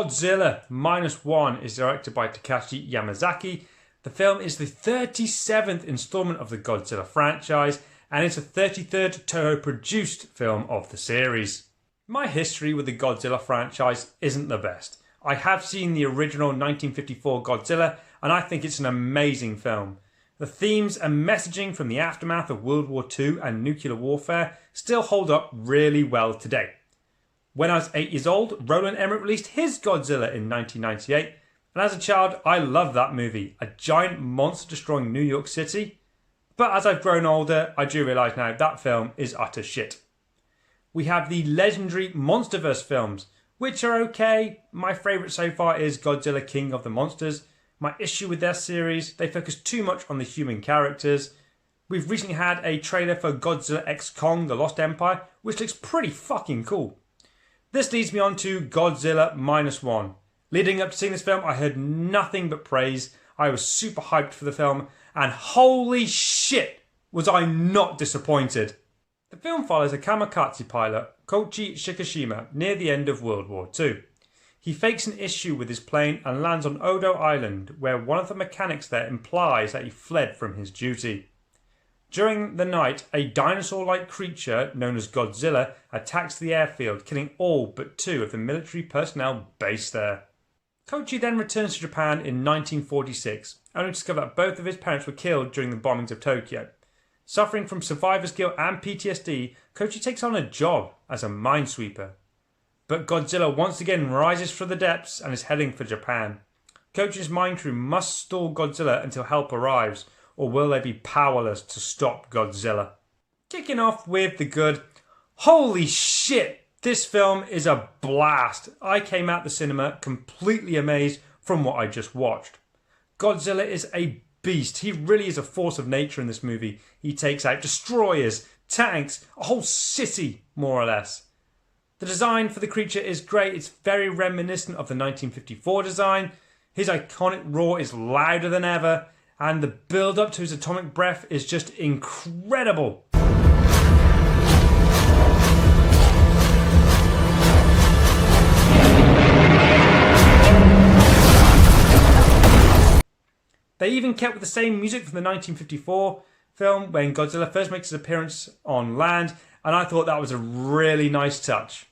Godzilla Minus One is directed by Takashi Yamazaki. The film is the 37th installment of the Godzilla franchise, and it's the 33rd Toho produced film of the series. My history with the Godzilla franchise isn't the best. I have seen the original 1954 Godzilla, and I think it's an amazing film. The themes and messaging from the aftermath of World War II and nuclear warfare still hold up really well today. When I was 8 years old, Roland Emmerich released his Godzilla in 1998, and as a child I loved that movie, a giant monster destroying New York City. But as I've grown older, I do realise now that film is utter shit. We have the legendary MonsterVerse films, which are okay. My favourite so far is Godzilla King of the Monsters. My issue with their series, they focus too much on the human characters. We've recently had a trailer for Godzilla x Kong The Lost Empire, which looks pretty fucking cool. This leads me on to Godzilla Minus One. Leading up to seeing this film, I heard nothing but praise. I was super hyped for the film, and holy shit was I not disappointed. The film follows a kamikaze pilot, Koichi Shikishima, near the end of World War II. He fakes an issue with his plane and lands on Odo Island, where one of the mechanics there implies that he fled from his duty. During the night, a dinosaur-like creature known as Godzilla attacks the airfield, killing all but 2 of the military personnel based there. Koichi then returns to Japan in 1946, only to discover that both of his parents were killed during the bombings of Tokyo. Suffering from survivor's guilt and PTSD, Koichi takes on a job as a minesweeper. But Godzilla once again rises from the depths and is heading for Japan. Koichi's mine crew must stall Godzilla until help arrives, or will they be powerless to stop Godzilla? Kicking off with the good. Holy shit, this film is a blast. I came out the cinema completely amazed from what I just watched. Godzilla is a beast. He really is a force of nature in this movie. He takes out destroyers, tanks, a whole city, more or less. The design for the creature is great. It's very reminiscent of the 1954 design. His iconic roar is louder than ever, and the build up to his atomic breath is just incredible. They even kept with the same music from the 1954 film when Godzilla first makes his appearance on land, and I thought that was a really nice touch.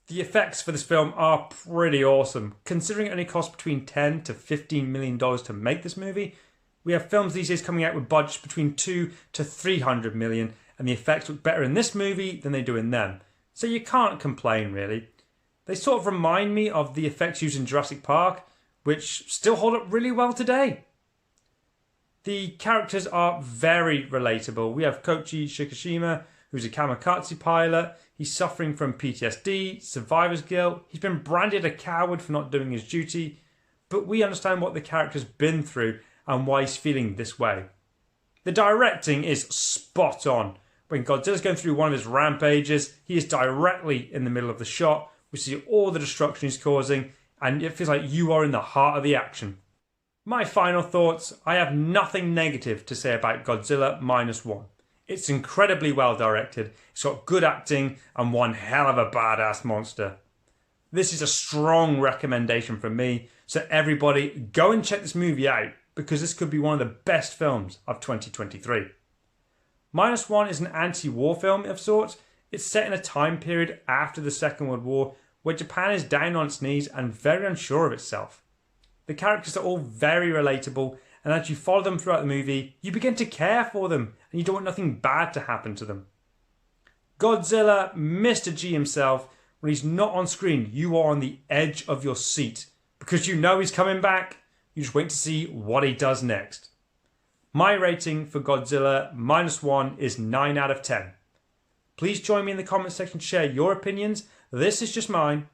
The effects for this film are pretty awesome. Considering it only cost between $10 to $15 million to make this movie, we have films these days coming out with budgets between $200 to $300 million, and the effects look better in this movie than they do in them. So you can't complain, really. They sort of remind me of the effects used in Jurassic Park, which still hold up really well today. The characters are very relatable. We have Koichi Shikishima, who's a kamikaze pilot. He's suffering from PTSD, survivor's guilt. He's been branded a coward for not doing his duty. But we understand what the character's been through and why he's feeling this way. The directing is spot on. When Godzilla's going through one of his rampages, he is directly in the middle of the shot. We see all the destruction he's causing, and it feels like you are in the heart of the action. My final thoughts, I have nothing negative to say about Godzilla Minus One. It's incredibly well directed, it's got good acting, and one hell of a badass monster. This is a strong recommendation from me, so everybody go and check this movie out, because this could be one of the best films of 2023. Minus One is an anti-war film of sorts. It's set in a time period after the Second World War, where Japan is down on its knees and very unsure of itself. The characters are all very relatable, and as you follow them throughout the movie, you begin to care for them, and you don't want nothing bad to happen to them. Godzilla, Mr. G himself, when he's not on screen, you are on the edge of your seat, because you know he's coming back. You just wait to see what he does next. My rating for Godzilla Minus One is 9 out of 10. Please join me in the comments section to share your opinions. This is just mine.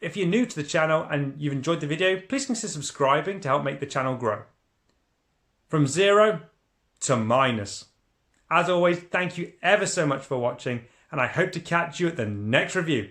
If you're new to the channel and you've enjoyed the video, please consider subscribing to help make the channel grow. From 0 to minus. As always, thank you ever so much for watching, and I hope to catch you at the next review.